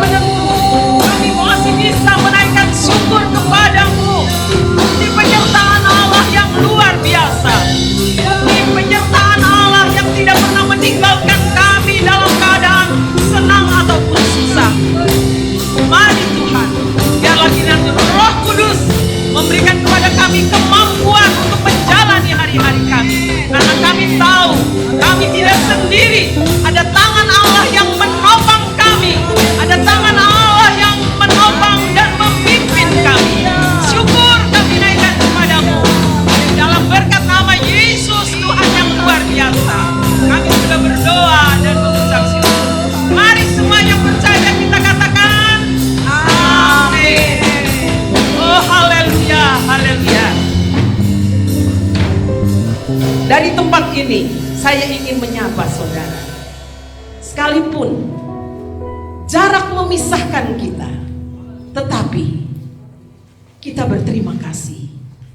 menentu, kami masih bisa menaikkan syukur kepadamu. Bukti penyertaan Allah yang luar biasa, bukti penyertaan Allah yang tidak pernah meninggalkan kami dalam keadaan senang ataupun susah. Mari Tuhan, biarlah kiranya Roh Kudus memberikan kepada kami kemampuan untuk menjalani hari-hari kami. Karena kami tahu kami tidak sendiri. Ada tangan Allah yang menopang kami. Ada tangan Allah yang menopang dan memimpin kami. Syukur kami naikkan kepadamu. Dalam berkat nama Yesus Tuhan yang luar biasa, kami sudah berdoa dan mengucap syukur. Mari semua yang percaya kita katakan amin. Oh haleluya, haleluya. Dari tempat ini saya ingin menyapa saudara. Sekalipun jarak memisahkan kita, tetapi kita berterima kasih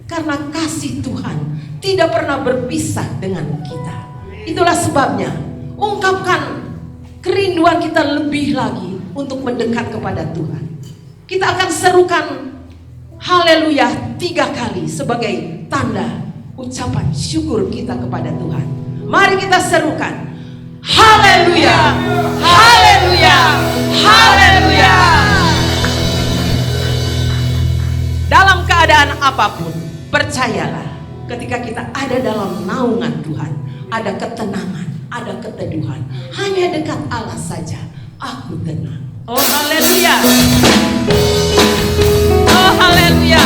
karena kasih Tuhan tidak pernah berpisah dengan kita. Itulah sebabnya ungkapkan kerinduan kita lebih lagi untuk mendekat kepada Tuhan. Kita akan serukan haleluya 3 kali sebagai tanda ucapan syukur kita kepada Tuhan. Mari kita serukan haleluya, haleluya, haleluya. Dalam keadaan apapun, percayalah, ketika kita ada dalam naungan Tuhan, ada ketenangan, ada keteduhan. Hanya dekat Allah saja aku tenang. Oh haleluya, oh haleluya.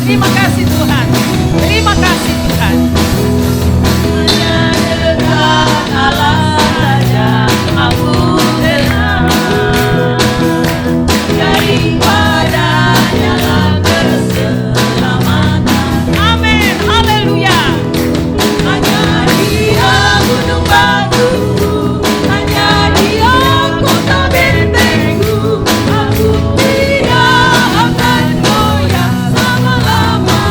Terima kasih Tuhan, terima kasih Tuhan. Hanya dekat Allah saja aku tenang, daripadanya lah keselamatan. Amin, haleluya. Hanya Dia gunung batuku, hanya Dia kota bentengku. Aku tidak akan goyah selama-lamanya.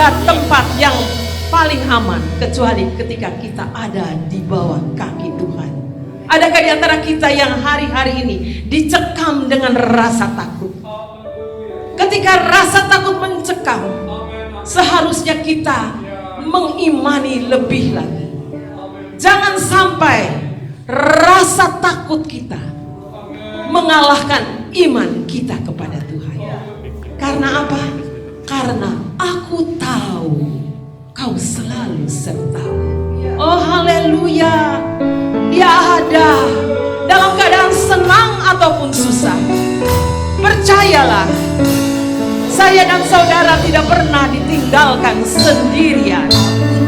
ada tempat yang paling aman kecuali ketika kita ada di bawah kaki Tuhan. Adakah di antara kita yang hari-hari ini dicekam dengan rasa takut? Ketika rasa takut mencekam, seharusnya kita mengimani lebih lagi. Jangan sampai rasa takut kita mengalahkan iman kita kepada Tuhan. Karena apa? Karena aku tahu Kau selalu sertaku. Oh haleluya. Dia ada dalam keadaan senang ataupun susah. Percayalah, saya dan saudara tidak pernah ditinggalkan sendirian.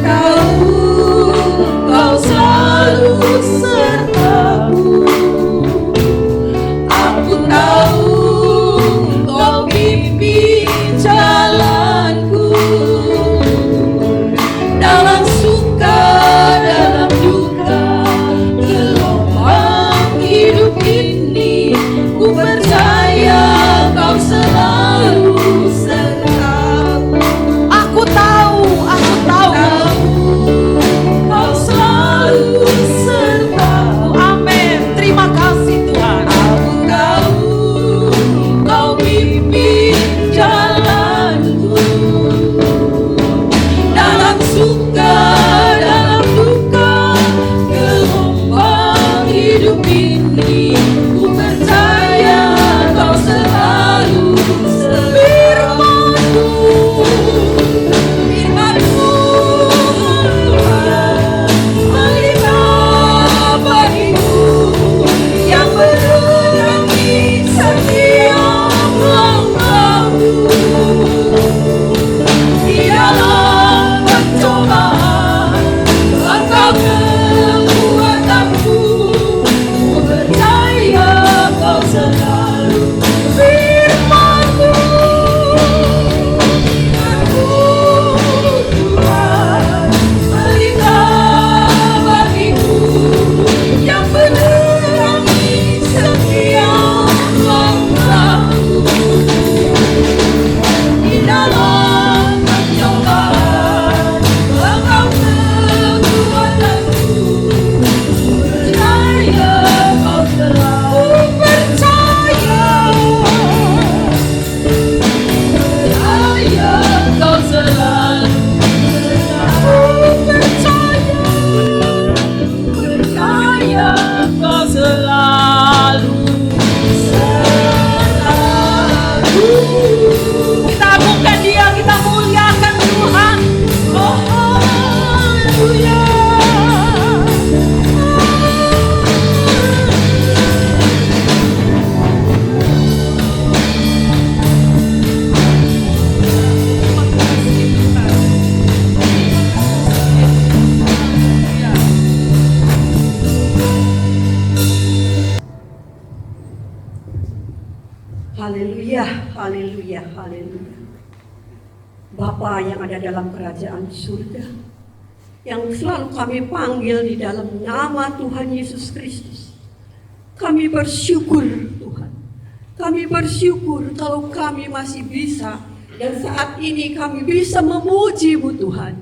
Tahu Kau selalu sertaku. Aku tahu Kau pimpin jalanku. Dalam suka, dalam duka, gelombang hidup ini, ku percaya Kau selalu sertaku. Aku tahu Kau selalu sertaku. Amin. Terima kasih Tuhan. Aku tahu Kau pimpin jalanku. Dalam suka, dalam duka, gelombang hidup ini, ku percaya Kau selalu sertaku. Firman-Mu, Tuhan, melihat bagiku yang menerangi setiap langkahku. Di dalam pencobaan, Engkau kekuatanku. Ku percaya Kau selalu. Firman-Mu, aku Tuhan, melihat bagiku yang menerangi setiap langkahku. Di dalam pencobaan, Engkau kekuatanku. Percaya Kau selalu. Percaya Kau selalu. Percaya Kau selalu. Kita agungkan Dia, kita muliakan Tuhan. Oh, haleluya. Haleluya, haleluya, haleluya. Bapa yang ada dalam kerajaan surga, yang selalu kami panggil di dalam nama Tuhan Yesus Kristus. Kami bersyukur Tuhan. Kami bersyukur kalau kami masih bisa, dan saat ini kami bisa memuji-Mu Tuhan.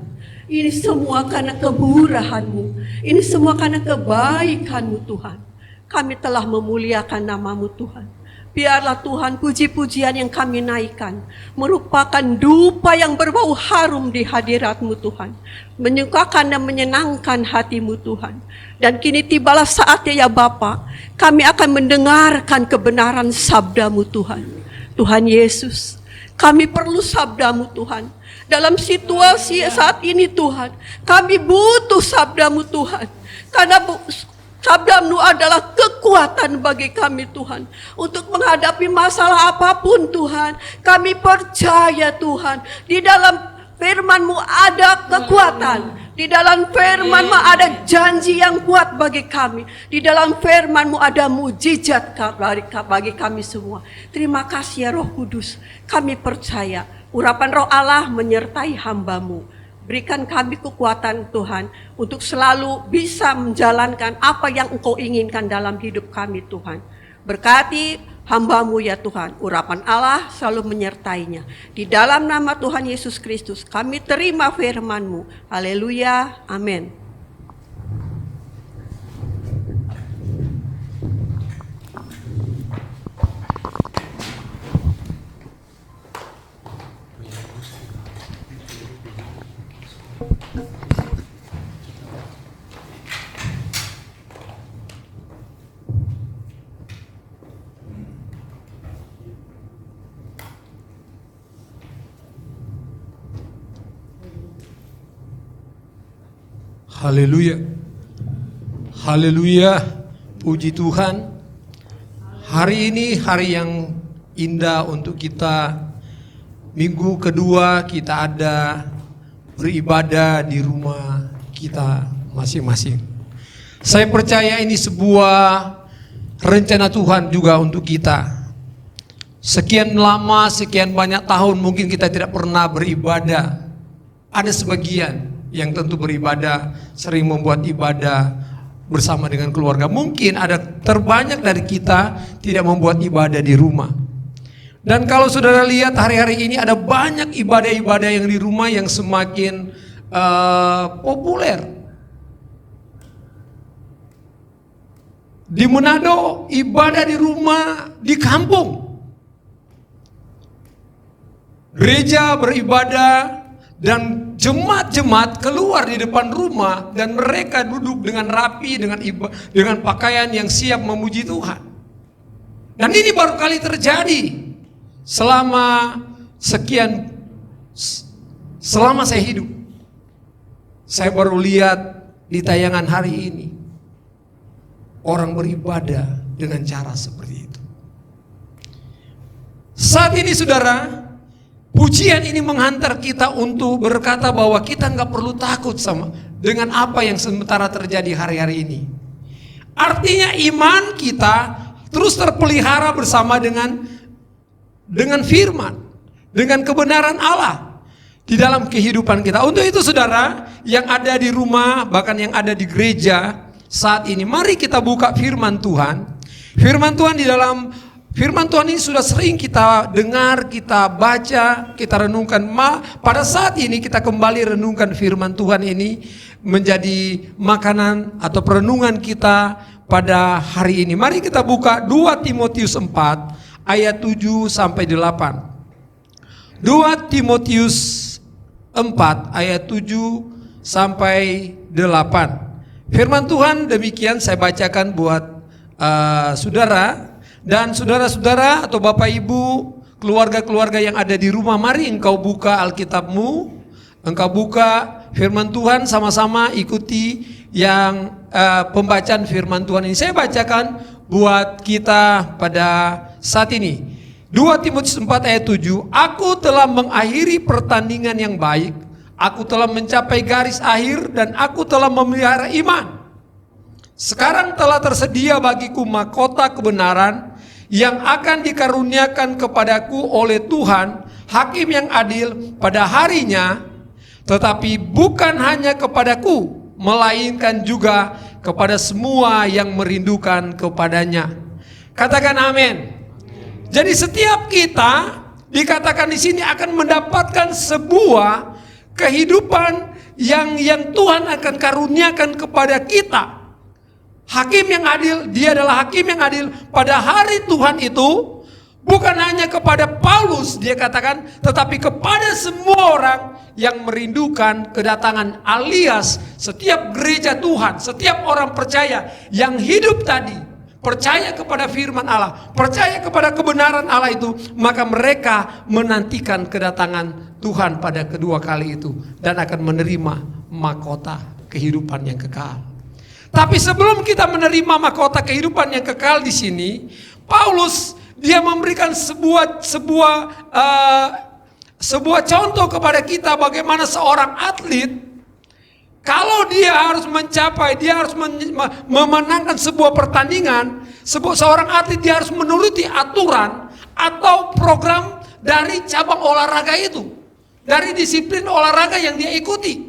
Ini semua karena kemurahan-Mu. Ini semua karena kebaikan-Mu Tuhan. Kami telah memuliakan nama-Mu Tuhan. Biarlah Tuhan puji-pujian yang kami naikkan merupakan dupa yang berbau harum di hadirat-Mu Tuhan. Menyukakan dan menyenangkan hati-Mu Tuhan. Dan kini tibalah saatnya ya Bapa, kami akan mendengarkan kebenaran sabda-Mu Tuhan. Tuhan Yesus, kami perlu sabda-Mu Tuhan. Dalam situasi saat ini Tuhan, kami butuh sabda-Mu Tuhan. Karena sabda-Mu adalah kekuatan bagi kami Tuhan. Untuk menghadapi masalah apapun Tuhan. Kami percaya Tuhan. Di dalam firman-Mu ada kekuatan. Di dalam firman-Mu ada janji yang kuat bagi kami. Di dalam firman-Mu ada mujizat bagi kami semua. Terima kasih ya Roh Kudus. Kami percaya urapan Roh Allah menyertai hamba-Mu. Berikan kami kekuatan Tuhan untuk selalu bisa menjalankan apa yang Engkau inginkan dalam hidup kami Tuhan. Berkati hamba-Mu ya Tuhan. Urapan Allah selalu menyertainya. Di dalam nama Tuhan Yesus Kristus kami terima firman-Mu. Haleluya, amin. Haleluya. Haleluya. Puji Tuhan. Hari ini hari yang indah untuk kita. Minggu kedua kita ada beribadah di rumah kita masing-masing. Saya percaya ini sebuah rencana Tuhan juga untuk kita. Sekian lama, sekian banyak tahun mungkin kita tidak pernah beribadah. Ada sebagian yang tentu beribadah, sering membuat ibadah bersama dengan keluarga. Mungkin ada terbanyak dari kita tidak membuat ibadah di rumah. Dan kalau saudara lihat hari-hari ini ada banyak ibadah-ibadah yang di rumah yang semakin populer. Di Manado ibadah di rumah, di kampung. Gereja beribadah dan jemaat-jemaat keluar di depan rumah dan mereka duduk dengan rapi dengan pakaian yang siap memuji Tuhan. Dan ini baru kali terjadi selama saya hidup. Saya baru lihat di tayangan hari ini orang beribadah dengan cara seperti itu. Saat ini saudara, pujian ini menghantar kita untuk berkata bahwa kita nggak perlu takut sama dengan apa yang sementara terjadi hari-hari ini. Artinya iman kita terus terpelihara bersama dengan firman, dengan kebenaran Allah di dalam kehidupan kita. Untuk itu saudara yang ada di rumah, bahkan yang ada di gereja saat ini, mari kita buka firman Tuhan. Firman Tuhan Firman Tuhan ini sudah sering kita dengar, kita baca, kita renungkan. Pada saat ini kita kembali renungkan firman Tuhan ini menjadi makanan atau perenungan kita pada hari ini. Mari kita buka 2 Timotius 4 ayat 7 sampai 8. 2 Timotius 4 ayat 7 sampai 8. Firman Tuhan demikian saya bacakan buat saudara. Dan saudara-saudara atau bapak ibu, keluarga-keluarga yang ada di rumah, mari engkau buka Alkitabmu, engkau buka firman Tuhan, sama-sama ikuti yang pembacaan firman Tuhan ini. Saya bacakan buat kita pada saat ini. 2 Timotius 4 ayat 7, aku telah mengakhiri pertandingan yang baik, aku telah mencapai garis akhir dan aku telah memelihara iman. Sekarang telah tersedia bagiku mahkota kebenaran yang akan dikaruniakan kepadaku oleh Tuhan, hakim yang adil pada harinya, tetapi bukan hanya kepadaku, melainkan juga kepada semua yang merindukan kepadanya. Katakan amin. Jadi setiap kita dikatakan di sini akan mendapatkan sebuah kehidupan yang Tuhan akan karuniakan kepada kita. Hakim yang adil, dia adalah hakim yang adil pada hari Tuhan itu. Bukan hanya kepada Paulus dia katakan, tetapi kepada semua orang yang merindukan kedatangan, alias setiap gereja Tuhan, setiap orang percaya yang hidup tadi, percaya kepada firman Allah, percaya kepada kebenaran Allah itu, maka mereka menantikan kedatangan Tuhan pada kedua kali itu dan akan menerima mahkota kehidupan yang kekal. Tapi sebelum kita menerima mahkota kehidupan yang kekal di sini, Paulus dia memberikan sebuah contoh kepada kita bagaimana seorang atlet kalau dia harus mencapai, dia harus memenangkan sebuah pertandingan, seorang atlet dia harus menuruti aturan atau program dari cabang olahraga itu, dari disiplin olahraga yang dia ikuti.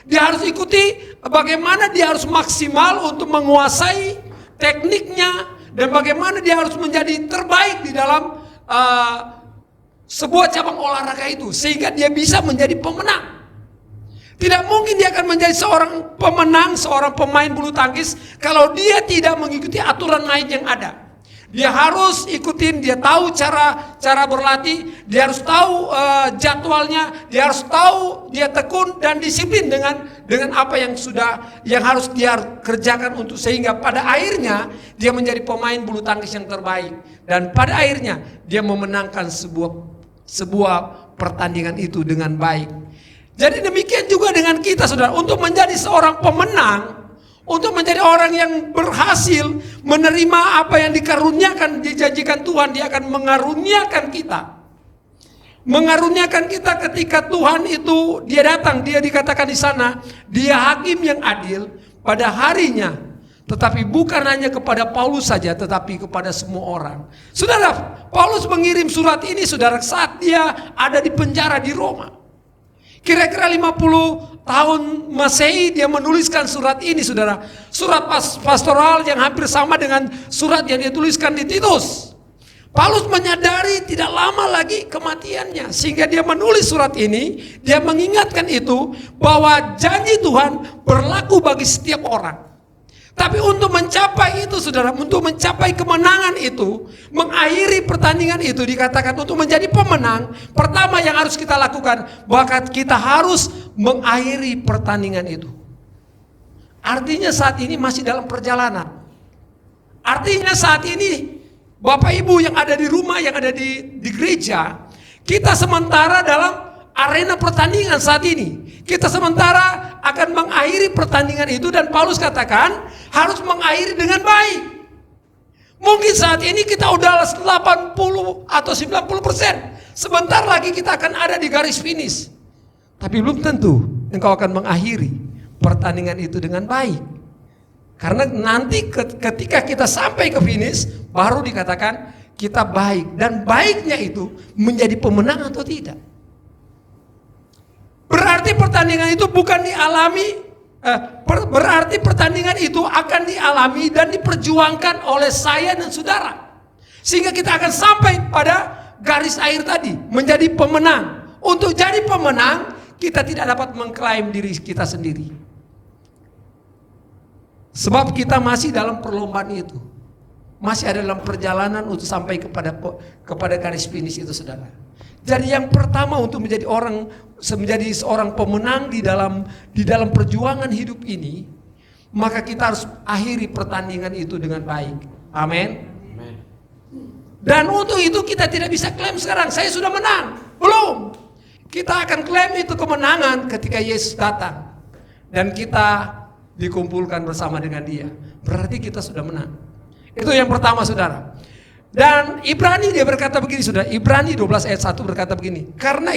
Dia harus ikuti bagaimana dia harus maksimal untuk menguasai tekniknya dan bagaimana dia harus menjadi terbaik di dalam sebuah cabang olahraga itu, sehingga dia bisa menjadi pemenang. Tidak mungkin dia akan menjadi seorang pemenang, seorang pemain bulu tangkis kalau dia tidak mengikuti aturan main yang ada. Dia harus ikutin, dia tahu cara berlatih, dia harus tahu jadwalnya, dia harus tahu, dia tekun dan disiplin dengan apa yang harus dia kerjakan untuk, sehingga pada akhirnya dia menjadi pemain bulu tangkis yang terbaik, dan pada akhirnya dia memenangkan sebuah pertandingan itu dengan baik. Jadi demikian juga dengan kita, saudara, untuk menjadi seorang pemenang, untuk menjadi orang yang berhasil menerima apa yang dikaruniakan, dijanjikan Tuhan, dia akan mengaruniakan kita. Mengaruniakan kita ketika Tuhan itu dia datang, dia dikatakan di sana, dia hakim yang adil pada harinya. Tetapi bukan hanya kepada Paulus saja, tetapi kepada semua orang. Saudara, Paulus mengirim surat ini, saudara, saat dia ada di penjara di Roma. Kira-kira 50 tahun Masehi dia menuliskan surat ini, saudara. Surat pastoral yang hampir sama dengan surat yang dia tuliskan di Titus. Paulus menyadari tidak lama lagi kematiannya, sehingga dia menulis surat ini. Dia mengingatkan itu bahwa janji Tuhan berlaku bagi setiap orang. Tapi untuk mencapai itu, saudara, untuk mencapai kemenangan itu, mengakhiri pertandingan itu, dikatakan untuk menjadi pemenang, pertama yang harus kita lakukan, bahkan kita harus mengakhiri pertandingan itu. Artinya saat ini masih dalam perjalanan. Artinya saat ini, Bapak Ibu yang ada di rumah, yang ada di gereja, kita sementara dalam arena pertandingan saat ini. Kita sementara akan mengakhiri pertandingan itu, dan Paulus katakan harus mengakhiri dengan baik. Mungkin saat ini kita udah 80 atau 90%. Sebentar lagi kita akan ada di garis finish. Tapi belum tentu engkau akan mengakhiri pertandingan itu dengan baik. Karena nanti ketika kita sampai ke finish, baru dikatakan kita baik. Dan baiknya itu menjadi pemenang atau tidak. Berarti pertandingan itu bukan dialami, berarti pertandingan itu akan dialami dan diperjuangkan oleh saya dan saudara. Sehingga kita akan sampai pada garis akhir tadi, menjadi pemenang. Untuk jadi pemenang, kita tidak dapat mengklaim diri kita sendiri. Sebab kita masih dalam perlombaan itu. Masih ada dalam perjalanan untuk sampai kepada garis finish itu, saudara. Jadi yang pertama untuk menjadi seorang pemenang di dalam perjuangan hidup ini, maka kita harus akhiri pertandingan itu dengan baik. Amin. Dan untuk itu kita tidak bisa klaim sekarang saya sudah menang. Belum. Kita akan klaim itu kemenangan ketika Yesus datang dan kita dikumpulkan bersama dengan Dia. Berarti kita sudah menang. Itu yang pertama, saudara. Dan Ibrani dia berkata begini, saudara. Ibrani 12 ayat 1 berkata begini. Karena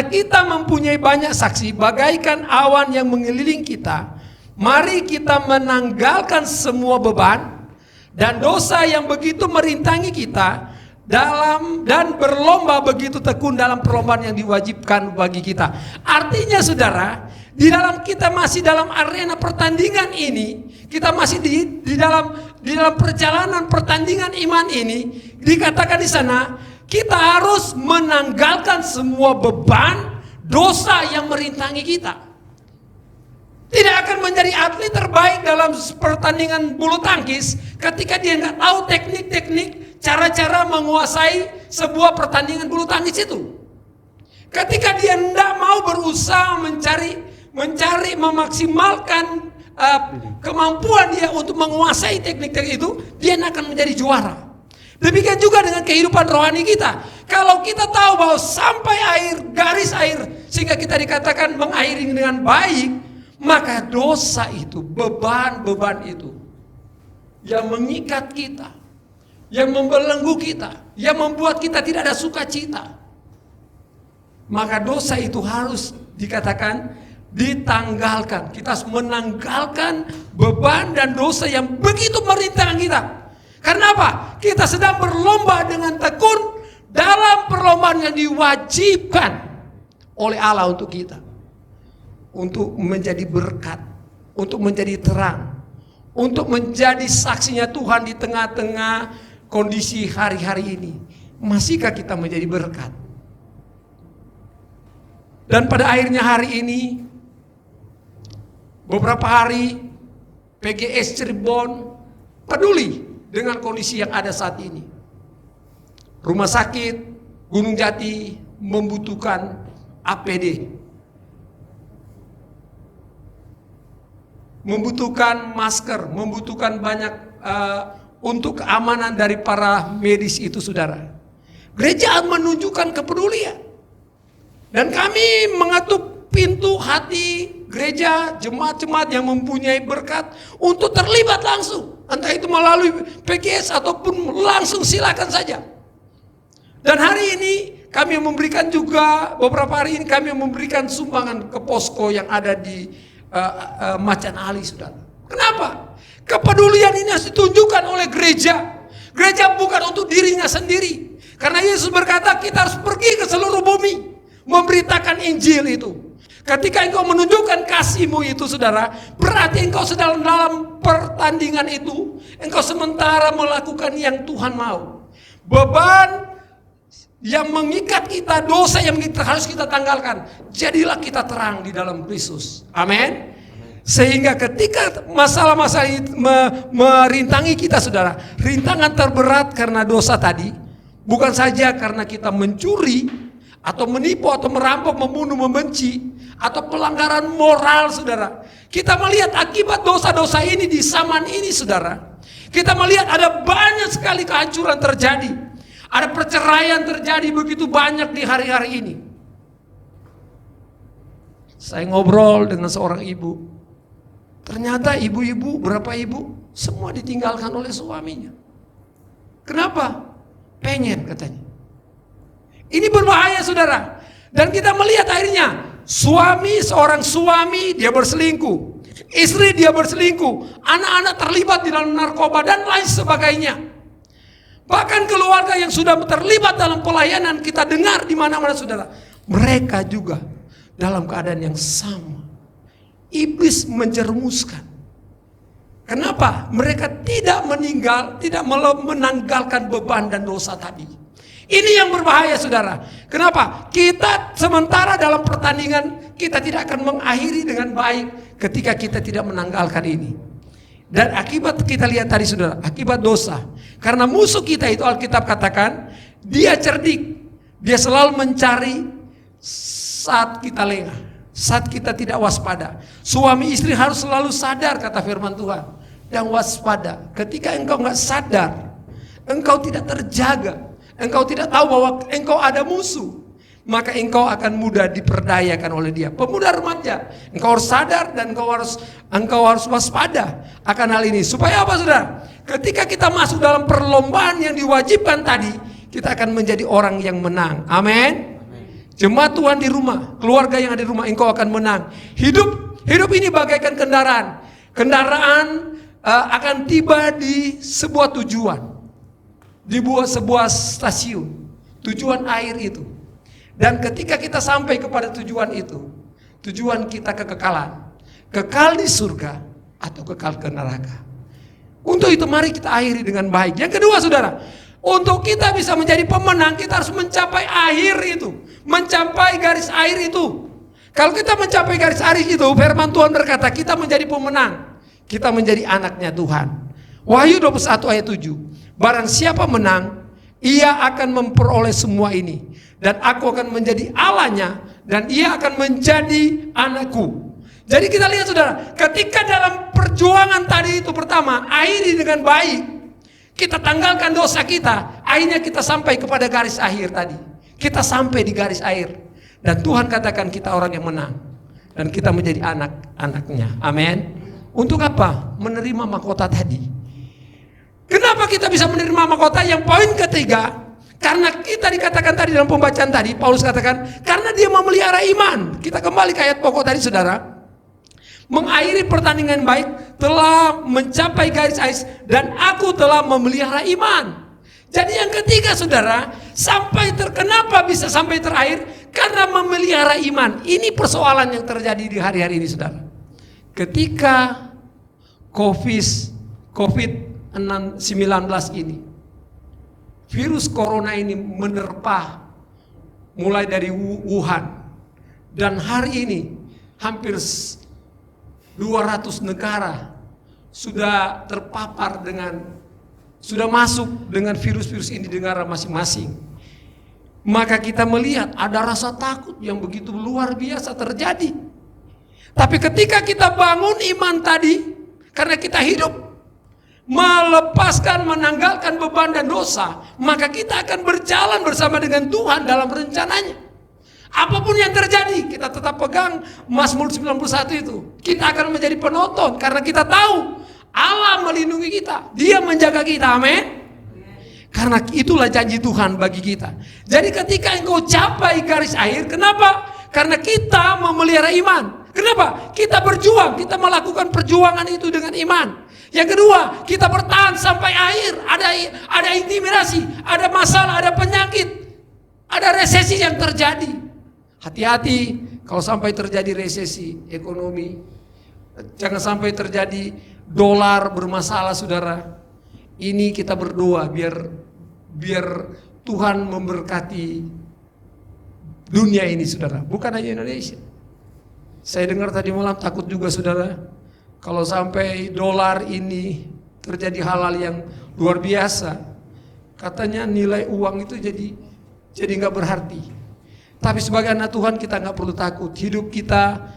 kita mempunyai banyak saksi bagaikan awan yang mengelilingi kita, mari kita menanggalkan semua beban dan dosa yang begitu merintangi kita dan berlomba begitu tekun dalam perlombaan yang diwajibkan bagi kita. Artinya, saudara, di dalam kita masih dalam arena pertandingan ini, kita masih di dalam perjalanan pertandingan iman ini, dikatakan di sana kita harus menanggalkan semua beban dosa yang merintangi kita. Tidak akan menjadi atlet terbaik dalam pertandingan bulu tangkis ketika dia nggak tahu teknik-teknik, cara-cara menguasai sebuah pertandingan bulu tangkis itu. Ketika dia tidak mau berusaha mencari memaksimalkan kemampuan dia untuk menguasai teknik-teknik itu, dia akan menjadi juara. Demikian juga dengan kehidupan rohani kita. Kalau kita tahu bahwa sampai garis akhir, sehingga kita dikatakan mengakhiri dengan baik, maka dosa itu, beban-beban itu yang mengikat kita, yang membelenggu kita, yang membuat kita tidak ada sukacita, maka dosa itu harus dikatakan ditanggalkan. Kita harus menanggalkan beban dan dosa yang begitu merintangi kita. Karena apa? Kita sedang berlomba dengan tekun dalam perlombaan yang diwajibkan oleh Allah untuk kita. Untuk menjadi berkat, untuk menjadi terang, untuk menjadi saksinya Tuhan di tengah-tengah kondisi hari-hari ini. Masihkah kita menjadi berkat? Dan pada akhirnya hari ini, beberapa hari PGS Cirebon peduli dengan kondisi yang ada saat ini. Rumah sakit Gunung Jati membutuhkan APD, membutuhkan masker, membutuhkan banyak untuk keamanan dari para medis itu, saudara. Gereja menunjukkan kepedulian. Dan kami mengetuk pintu hati gereja, jemaat-jemaat yang mempunyai berkat untuk terlibat langsung. Entah itu melalui PGS ataupun langsung, silakan saja. Dan hari ini kami memberikan juga, beberapa hari ini kami memberikan sumbangan ke posko yang ada di Macan Ali, saudara. Kenapa? Kepedulian ini harus ditunjukkan oleh gereja. Gereja bukan untuk dirinya sendiri. Karena Yesus berkata kita harus pergi ke seluruh bumi, memberitakan Injil itu. Ketika engkau menunjukkan kasihmu itu, saudara, berarti engkau sedang dalam pertandingan itu. Engkau sementara melakukan yang Tuhan mau. Beban yang mengikat kita, dosa yang harus kita tanggalkan. Jadilah kita terang di dalam Kristus. Amin. Sehingga ketika masalah-masalah itu merintangi kita, saudara, rintangan terberat karena dosa tadi, bukan saja karena kita mencuri atau menipu atau merampok, membunuh, membenci, atau pelanggaran moral, saudara. Kita melihat akibat dosa-dosa ini di zaman ini, saudara. Kita melihat ada banyak sekali kehancuran terjadi. Ada perceraian terjadi begitu banyak di hari-hari ini. Saya ngobrol dengan seorang ibu. Ternyata ibu-ibu, berapa ibu, semua ditinggalkan oleh suaminya. Kenapa? Pengen, katanya. Ini berbahaya, saudara. Dan kita melihat akhirnya seorang suami dia berselingkuh, istri dia berselingkuh, anak-anak terlibat di dalam narkoba dan lain sebagainya. Bahkan keluarga yang sudah terlibat dalam pelayanan, kita dengar di mana-mana, saudara, mereka juga dalam keadaan yang sama. Iblis menjerumuskan. Kenapa? Mereka tidak menanggalkan beban dan dosa tadi. Ini yang berbahaya, saudara. Kenapa? Kita sementara dalam pertandingan, kita tidak akan mengakhiri dengan baik ketika kita tidak menanggalkan ini. Dan akibat kita lihat tadi, saudara, akibat dosa. Karena musuh kita itu, Alkitab katakan, dia cerdik. Dia selalu mencari saat kita lengah, saat kita tidak waspada. Suami istri harus selalu sadar, kata firman Tuhan, dan waspada. Ketika engkau nggak sadar, engkau tidak terjaga, engkau tidak tahu bahwa engkau ada musuh, maka engkau akan mudah diperdayakan oleh dia. Pemuda remaja, engkau harus sadar dan engkau harus waspada akan hal ini. Supaya apa, saudara? Ketika kita masuk dalam perlombaan yang diwajibkan tadi, kita akan menjadi orang yang menang. Amin. Jemaat Tuhan di rumah, keluarga yang ada di rumah, engkau akan menang. Hidup ini bagaikan kendaraan. Kendaraan akan tiba di sebuah tujuan, di sebuah stasiun, tujuan air itu. Dan ketika kita sampai kepada tujuan itu, tujuan kita kekekalan, kekal di surga atau kekal ke neraka. Untuk itu mari kita akhiri dengan baik. Yang kedua, saudara, untuk kita bisa menjadi pemenang, kita harus mencapai akhir itu, mencapai garis akhir itu. Kalau kita mencapai garis akhir itu, firman Tuhan berkata kita menjadi pemenang, kita menjadi anaknya Tuhan. Wahyu 21 ayat 7. Barang siapa menang, ia akan memperoleh semua ini, dan aku akan menjadi Allahnya, dan ia akan menjadi anakku. Jadi kita lihat, saudara, ketika dalam perjuangan tadi itu pertama, akhiri dengan baik, kita tanggalkan dosa kita, akhirnya kita sampai kepada garis akhir tadi. Kita sampai di garis akhir, dan Tuhan katakan kita orang yang menang, dan kita menjadi anak-anaknya. Amin. Untuk apa? Menerima mahkota tadi. Kenapa kita bisa menerima mahkota? Yang poin ketiga, karena kita dikatakan tadi dalam pembacaan tadi, Paulus katakan, karena dia memelihara iman. Kita kembali ke ayat pokok tadi, saudara. Mengakhiri pertandingan baik, telah mencapai garis akhir, dan aku telah memelihara iman. Jadi yang ketiga, saudara, kenapa bisa sampai terakhir? Karena memelihara iman. Ini persoalan yang terjadi di hari-hari ini, saudara. Ketika COVID-19 ini. Virus corona ini menerpa mulai dari Wuhan. Dan hari ini hampir 200 negara sudah terpapar sudah masuk dengan virus-virus ini di negara masing-masing. Maka kita melihat ada rasa takut yang begitu luar biasa terjadi. Tapi ketika kita bangun iman tadi, karena kita hidup melepaskan, menanggalkan beban dan dosa, maka kita akan berjalan bersama dengan Tuhan dalam rencananya. Apapun yang terjadi, kita tetap pegang Mazmur 91 itu. Kita akan menjadi penonton karena kita tahu Allah melindungi kita, Dia menjaga kita, amin. Karena itulah janji Tuhan bagi kita. Jadi ketika engkau capai garis akhir, kenapa? Karena kita memelihara iman. Kenapa? Kita berjuang, kita melakukan perjuangan itu dengan iman. Yang kedua, kita bertahan sampai akhir. Ada intimidasi, ada masalah, ada penyakit, ada resesi yang terjadi. Hati-hati kalau sampai terjadi resesi ekonomi. Jangan sampai terjadi dolar bermasalah, saudara. Ini kita berdoa biar Tuhan memberkati dunia ini, saudara. Bukan hanya Indonesia. Saya dengar tadi malam takut juga, saudara. Kalau sampai dolar ini terjadi hal-hal yang luar biasa, katanya nilai uang itu jadi nggak berarti. Tapi sebagai anak Tuhan kita nggak perlu takut. Hidup kita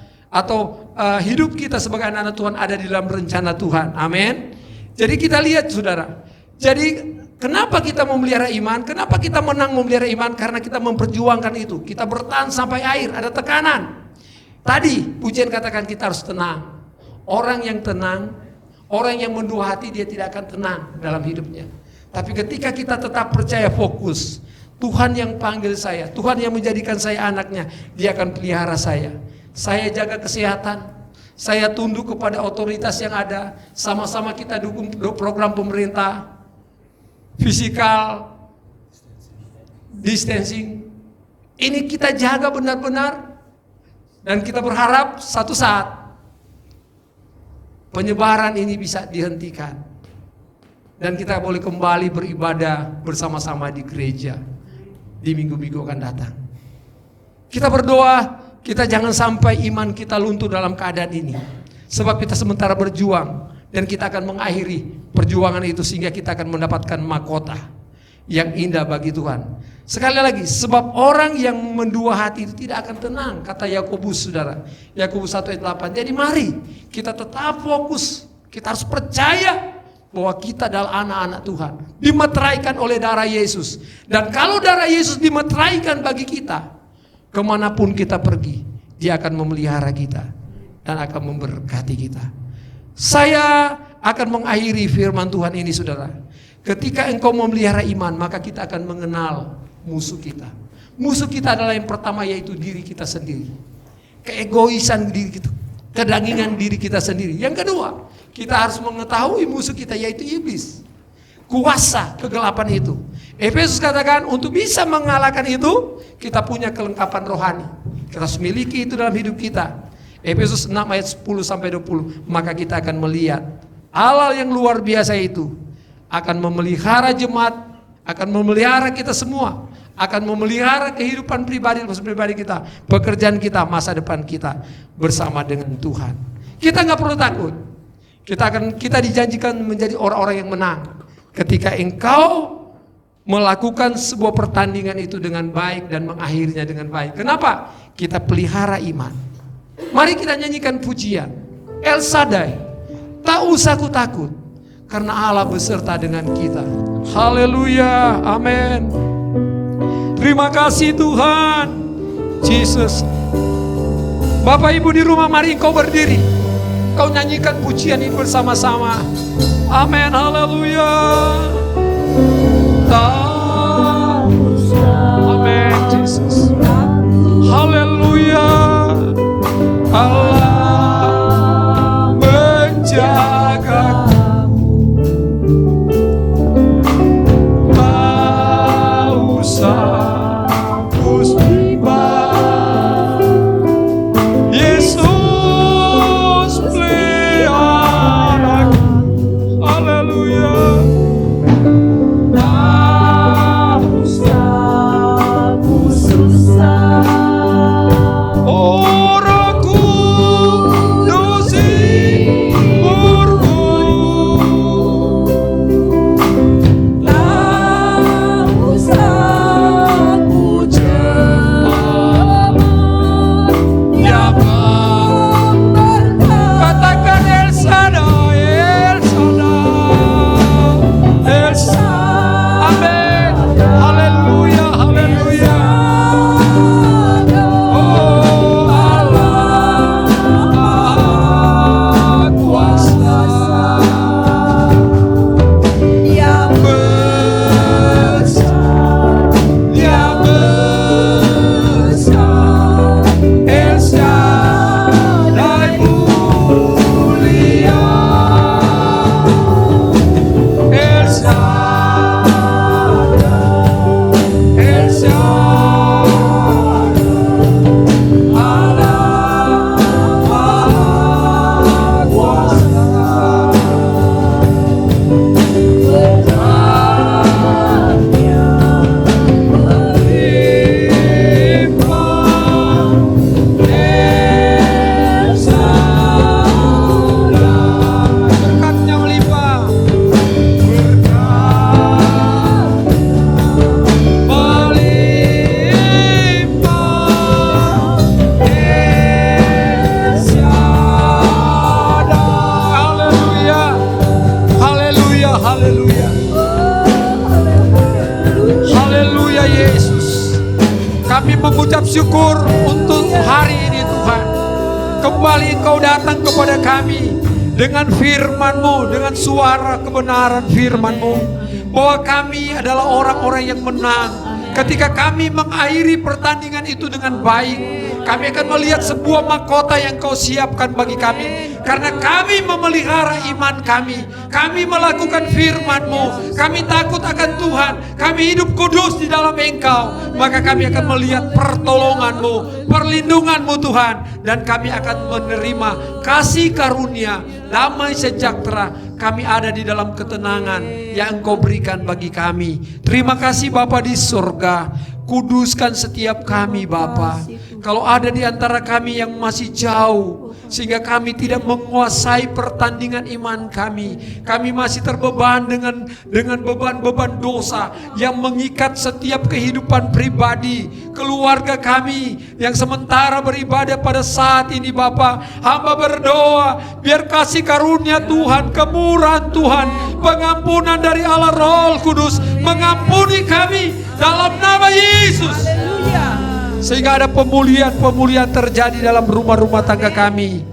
sebagai anak Tuhan ada di dalam rencana Tuhan. Amin. Jadi kita lihat, saudara. Jadi kenapa kita memelihara iman? Kenapa kita menang memelihara iman? Karena kita memperjuangkan itu. Kita bertahan sampai akhir. Ada tekanan. Tadi pujian katakan kita harus tenang. Orang yang tenang, orang yang mendua hati, dia tidak akan tenang dalam hidupnya. Tapi ketika kita tetap percaya, fokus, Tuhan yang panggil saya, Tuhan yang menjadikan saya anaknya, Dia akan pelihara saya. Saya jaga kesehatan, saya tunduk kepada otoritas yang ada. Sama-sama kita dukung program pemerintah, physical distancing. Ini kita jaga benar-benar. Dan kita berharap satu saat penyebaran ini bisa dihentikan. Dan kita boleh kembali beribadah bersama-sama di gereja di minggu-minggu akan datang. Kita berdoa, kita jangan sampai iman kita luntur dalam keadaan ini. Sebab kita sementara berjuang dan kita akan mengakhiri perjuangan itu sehingga kita akan mendapatkan mahkota yang indah bagi Tuhan. Sekali lagi, sebab orang yang mendua hati itu tidak akan tenang, kata Yakobus, saudara. Yakobus 1 ayat 8. Jadi mari kita tetap fokus. Kita harus percaya bahwa kita adalah anak-anak Tuhan, dimeteraikan oleh darah Yesus. Dan kalau darah Yesus dimeteraikan bagi kita, kemanapun kita pergi, Dia akan memelihara kita dan akan memberkati kita. Saya akan mengakhiri firman Tuhan ini, saudara. Ketika engkau memelihara iman, maka kita akan mengenal musuh kita. Musuh kita adalah yang pertama, yaitu diri kita sendiri. Keegoisan diri kita, kedagingan diri kita sendiri. Yang kedua, kita harus mengetahui musuh kita, yaitu iblis. Kuasa kegelapan itu. Efesus katakan untuk bisa mengalahkan itu, kita punya kelengkapan rohani. Kita harus miliki itu dalam hidup kita. Efesus 6 ayat 10-20. Maka kita akan melihat Allah yang luar biasa itu akan memelihara jemaat, akan memelihara kita semua, akan memelihara kehidupan pribadi kita, pekerjaan kita, masa depan kita bersama dengan Tuhan. Kita nggak perlu takut. Kita dijanjikan menjadi orang-orang yang menang. Ketika engkau melakukan sebuah pertandingan itu dengan baik dan mengakhirinya dengan baik. Kenapa? Kita pelihara iman. Mari kita nyanyikan pujian El Shaddai, tak usah ku takut, karena Allah beserta dengan kita. Haleluya, amin. Terima kasih Tuhan Yesus. Bapak Ibu di rumah, mari engkau berdiri, kau nyanyikan pujian ini bersama-sama. Amin, haleluya. Amin, Yesus. Haleluya. Allah menjaga. Tak usah musibah, Yesus pelihara Haleluya Yesus. Kami mengucap syukur untuk hari ini Tuhan. Kembali Engkau datang kepada kami dengan firman-Mu, dengan suara kebenaran firman-Mu, bahwa kami adalah orang-orang yang menang. Ketika kami mengakhiri pertandingan itu dengan baik, kami akan melihat sebuah mahkota yang Kau siapkan bagi kami. Karena kami memelihara iman kami, kami melakukan firman-Mu, kami takut akan Tuhan, kami hidup kudus di dalam Engkau, maka kami akan melihat pertolongan-Mu, perlindungan-Mu Tuhan. Dan kami akan menerima kasih karunia, damai sejahtera. Kami ada di dalam ketenangan yang Engkau berikan bagi kami. Terima kasih Bapa di surga. Kuduskan setiap kami Bapa. Kalau ada di antara kami yang masih jauh, sehingga kami tidak menguasai pertandingan iman kami, kami masih terbeban dengan beban-beban dosa yang mengikat setiap kehidupan pribadi, keluarga kami yang sementara beribadah pada saat ini Bapa. Hamba berdoa, biar kasih karunia Tuhan, kemurahan Tuhan, pengampunan dari Allah Roh Kudus mengampuni kami dalam nama Yesus. Sehingga ada pemulihan terjadi dalam rumah-rumah tangga kami.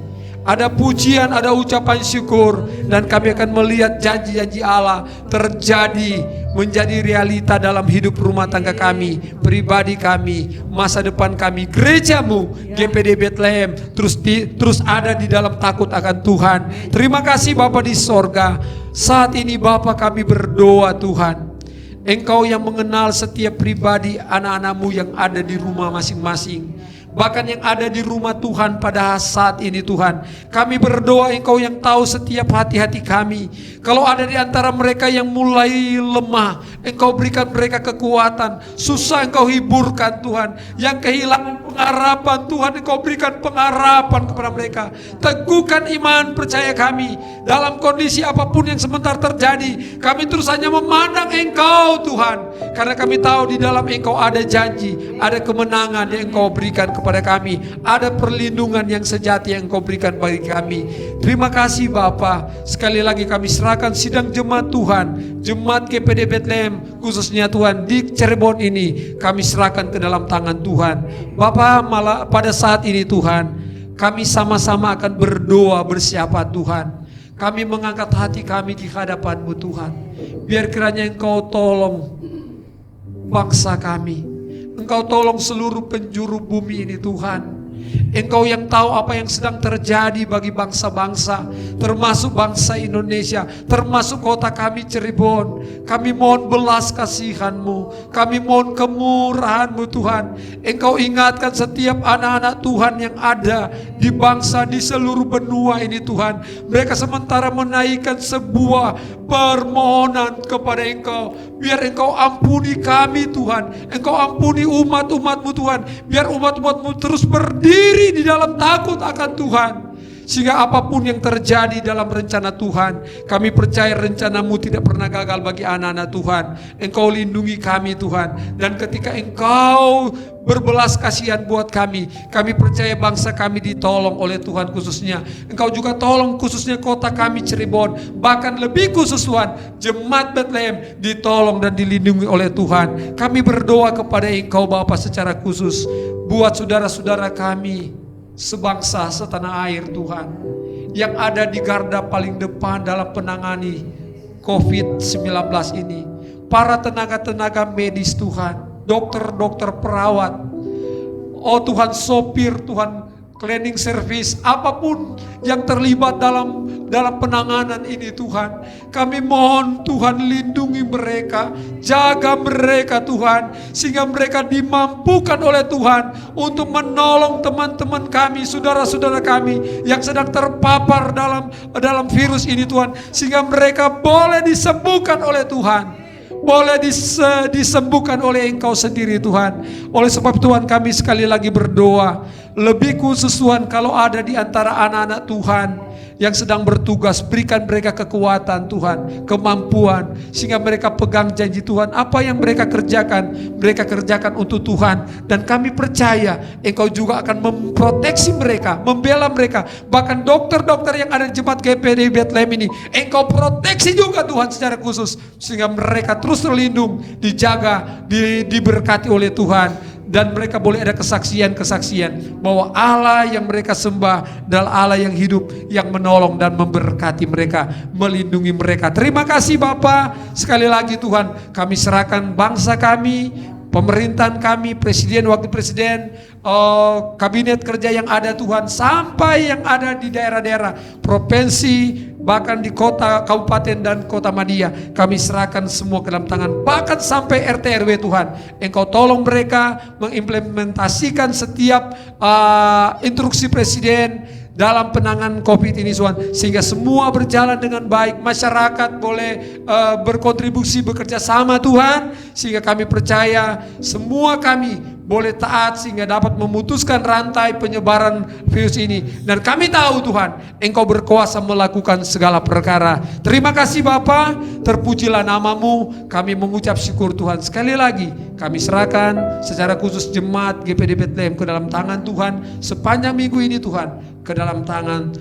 Ada pujian, ada ucapan syukur, dan kami akan melihat janji-janji Allah terjadi, menjadi realita dalam hidup rumah tangga kami, pribadi kami, masa depan kami, gereja-Mu, GPD Bethlehem terus ada di dalam takut akan Tuhan. Terima kasih Bapa di sorga. Saat ini Bapa kami berdoa Tuhan, Engkau yang mengenal setiap pribadi anak-anak-Mu yang ada di rumah masing-masing, bahkan yang ada di rumah Tuhan pada saat ini Tuhan. Kami berdoa Engkau yang tahu setiap hati-hati kami. Kalau ada di antara mereka yang mulai lemah, Engkau berikan mereka kekuatan. Susah Engkau hiburkan Tuhan. Yang kehilangan pengharapan Tuhan, Engkau berikan pengharapan kepada mereka. Teguhkan iman percaya kami. Dalam kondisi apapun yang sebentar terjadi, kami terus hanya memandang Engkau Tuhan. Karena kami tahu di dalam Engkau ada janji, ada kemenangan yang Engkau berikan kepada kami, ada perlindungan yang sejati yang Engkau berikan bagi kami. Terima kasih Bapa. Sekali lagi kami serahkan sidang jemaat Tuhan, jemaat GPD Bethlehem khususnya Tuhan di Cirebon ini, kami serahkan ke dalam tangan Tuhan. Bapa, malah pada saat ini Tuhan, kami sama-sama akan berdoa bersiapa Tuhan. Kami mengangkat hati kami di hadapan-Mu Tuhan. Biar kiranya Engkau tolong bangsa kami, Engkau tolong seluruh penjuru bumi ini Tuhan. Engkau yang tahu apa yang sedang terjadi bagi bangsa-bangsa, termasuk bangsa Indonesia, termasuk kota kami Cirebon. Kami mohon belas kasihan-Mu, kami mohon kemurahan-Mu Tuhan. Engkau ingatkan setiap anak-anak Tuhan yang ada di bangsa di seluruh benua ini Tuhan. Mereka sementara menaikkan sebuah permohonan kepada Engkau. Biar Engkau ampuni kami Tuhan, Engkau ampuni umat-umat-Mu Tuhan. Biar umat-umat-Mu terus berdiri di dalam takut akan Tuhan. Sehingga apapun yang terjadi dalam rencana Tuhan, kami percaya rencana-Mu tidak pernah gagal bagi anak-anak Tuhan. Engkau lindungi kami Tuhan. Dan ketika Engkau berbelas kasihan buat kami percaya bangsa kami ditolong oleh Tuhan khususnya. Engkau juga tolong khususnya kota kami Cirebon. Bahkan lebih khusus Tuhan, jemaat Bethlehem ditolong dan dilindungi oleh Tuhan. Kami berdoa kepada Engkau Bapa secara khusus buat saudara-saudara kami sebangsa setanah air Tuhan, yang ada di garda paling depan dalam penangani COVID-19 ini. Para tenaga-tenaga medis Tuhan, dokter-dokter perawat, oh Tuhan, sopir Tuhan, cleaning service, apapun yang terlibat dalam penanganan ini Tuhan. Kami mohon Tuhan lindungi mereka, jaga mereka Tuhan, sehingga mereka dimampukan oleh Tuhan untuk menolong teman-teman kami, saudara-saudara kami yang sedang terpapar dalam virus ini Tuhan, sehingga mereka boleh disembuhkan oleh Tuhan. Boleh disembuhkan oleh Engkau sendiri Tuhan. Oleh sebab Tuhan kami sekali lagi berdoa, lebih khusus Tuhan kalau ada di antara anak-anak Tuhan yang sedang bertugas, berikan mereka kekuatan Tuhan, kemampuan, sehingga mereka pegang janji Tuhan. Apa yang mereka kerjakan untuk Tuhan. Dan kami percaya Engkau juga akan memproteksi mereka, membela mereka. Bahkan dokter-dokter yang ada di jemaat GPDI Bethlehem ini, Engkau proteksi juga Tuhan secara khusus, sehingga mereka terus terlindung, dijaga, diberkati oleh Tuhan. Dan mereka boleh ada kesaksian-kesaksian bahwa Allah yang mereka sembah adalah Allah yang hidup, yang menolong dan memberkati mereka, melindungi mereka. Terima kasih Bapa. Sekali lagi Tuhan, kami serahkan bangsa kami, pemerintahan kami, presiden, wakil presiden, kabinet kerja yang ada Tuhan, sampai yang ada di daerah-daerah, provinsi, bahkan di kota, kabupaten dan kota Madia, kami serahkan semua ke dalam tangan, bahkan sampai RT RW Tuhan. Engkau tolong mereka mengimplementasikan setiap instruksi presiden dalam penanganan COVID ini Tuhan, sehingga semua berjalan dengan baik. Masyarakat boleh berkontribusi, bekerja sama Tuhan, sehingga kami percaya semua kami boleh taat sehingga dapat memutuskan rantai penyebaran virus ini. Dan kami tahu Tuhan, Engkau berkuasa melakukan segala perkara. Terima kasih Bapa, terpujilah namamu. Kami mengucap syukur Tuhan. Sekali lagi kami serahkan secara khusus jemaat GPD Bethlehem ke dalam tangan Tuhan sepanjang minggu ini Tuhan, ke dalam tangan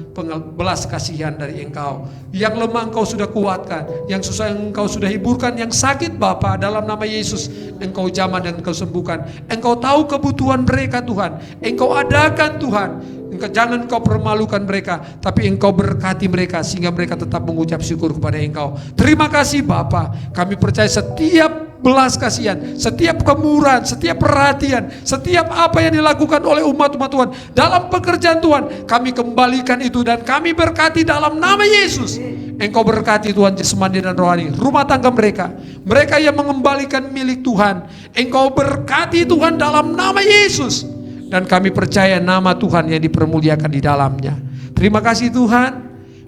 belas kasihan dari Engkau. Yang lemah Engkau sudah kuatkan, yang susah Engkau sudah hiburkan, yang sakit Bapa dalam nama Yesus Engkau jamah dan Engkau sembuhkan. Engkau tahu kebutuhan mereka Tuhan, Engkau adakan Tuhan. Jangan Engkau permalukan mereka, tapi Engkau berkati mereka sehingga mereka tetap mengucap syukur kepada Engkau. Terima kasih Bapa. Kami percaya setiap belas kasihan, setiap kemurahan, setiap perhatian, setiap apa yang dilakukan oleh umat-umat Tuhan dalam pekerjaan Tuhan, kami kembalikan itu dan kami berkati dalam nama Yesus. Engkau berkati Tuhan jasmani dan rohani, rumah tangga mereka, mereka yang mengembalikan milik Tuhan, Engkau berkati Tuhan dalam nama Yesus. Dan kami percaya nama Tuhan yang dipermuliakan di dalamnya. Terima kasih Tuhan,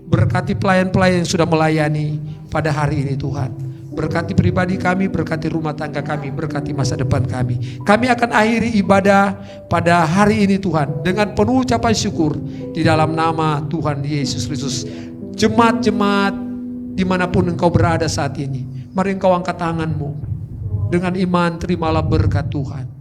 berkati pelayan-pelayan yang sudah melayani pada hari ini Tuhan. Berkati pribadi kami, berkati rumah tangga kami, berkati masa depan kami. Kami akan akhiri ibadah pada hari ini Tuhan dengan penuh ucapan syukur di dalam nama Tuhan Yesus Kristus. Jemaat-jemaat dimanapun engkau berada saat ini, mari engkau angkat tanganmu. Dengan iman terimalah berkat Tuhan.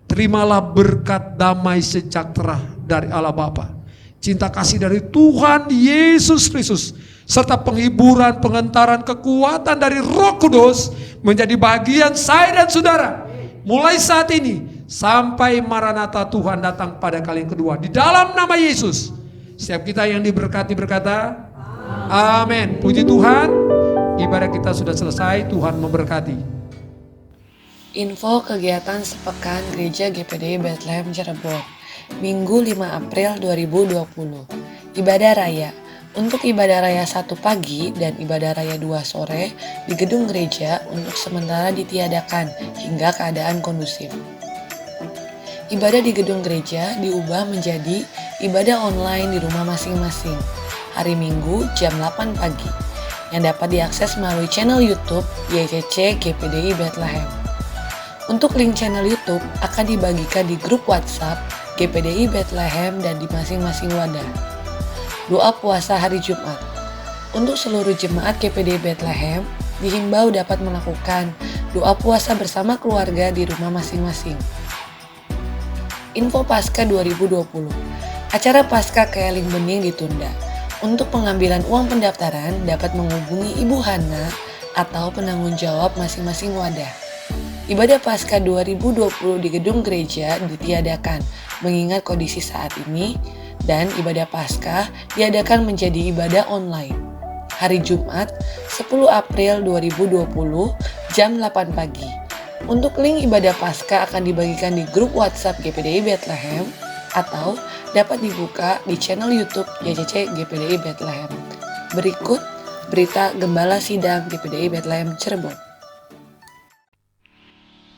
Terimalah berkat damai sejahtera dari Allah Bapa, cinta kasih dari Tuhan Yesus Kristus, serta penghiburan, pengentaran, kekuatan dari Roh Kudus menjadi bagian saya dan saudara mulai saat ini sampai Maranatha Tuhan datang pada kali yang kedua. Di dalam nama Yesus, setiap kita yang diberkati berkata amin. Puji Tuhan, ibadah kita sudah selesai. Tuhan memberkati. Info kegiatan sepekan Gereja GPDI Bethlehem Cirebon, Minggu 5 April 2020. Ibadah Raya. Untuk ibadah raya 1 pagi dan ibadah raya 2 sore di gedung gereja untuk sementara ditiadakan hingga keadaan kondusif. Ibadah di gedung gereja diubah menjadi ibadah online di rumah masing-masing hari Minggu jam 8 pagi yang dapat diakses melalui channel YouTube YCC GPDI Bethlehem. Untuk link channel YouTube akan dibagikan di grup WhatsApp GPDI Bethlehem dan di masing-masing wadah. Doa puasa hari Jumat. Untuk seluruh jemaat GPDI Bethlehem dihimbau dapat melakukan doa puasa bersama keluarga di rumah masing-masing. Info Paskah 2020. Acara Paskah Keeling Bening ditunda. Untuk pengambilan uang pendaftaran dapat menghubungi Ibu Hana atau penanggung jawab masing-masing wadah. Ibadah Paskah 2020 di gedung gereja ditiadakan mengingat kondisi saat ini, dan ibadah Paskah diadakan menjadi ibadah online. Hari Jumat 10 April 2020 jam 8 pagi. Untuk link ibadah Paskah akan dibagikan di grup WhatsApp GPDI Bethlehem atau dapat dibuka di channel YouTube YCC GPDI Bethlehem. Berikut berita Gembala Sidang GPDI Bethlehem Cirebon.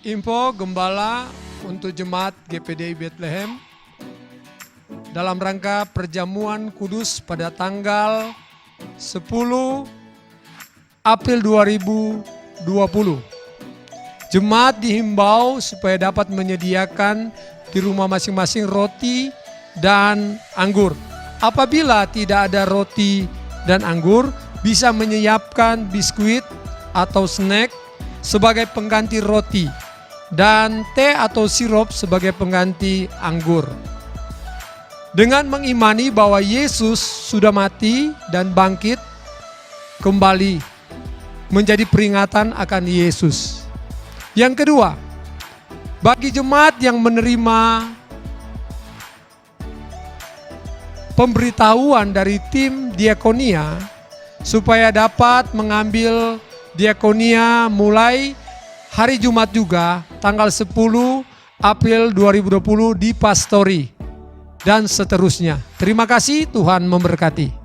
Info Gembala untuk jemaat GPDI Bethlehem dalam rangka perjamuan kudus pada tanggal 10 April 2020. Jemaat dihimbau supaya dapat menyediakan di rumah masing-masing roti dan anggur apabila tidak ada roti dan anggur, bisa menyiapkan biskuit atau snack sebagai pengganti roti dan teh atau sirup sebagai pengganti anggur. Dengan mengimani bahwa Yesus sudah mati dan bangkit kembali, menjadi peringatan akan Yesus. Yang kedua, bagi jemaat yang menerima pemberitahuan dari tim diakonia supaya dapat mengambil diakonia mulai hari Jumat juga, tanggal 10 April 2020 di Pastori dan seterusnya. Terima kasih, Tuhan memberkati.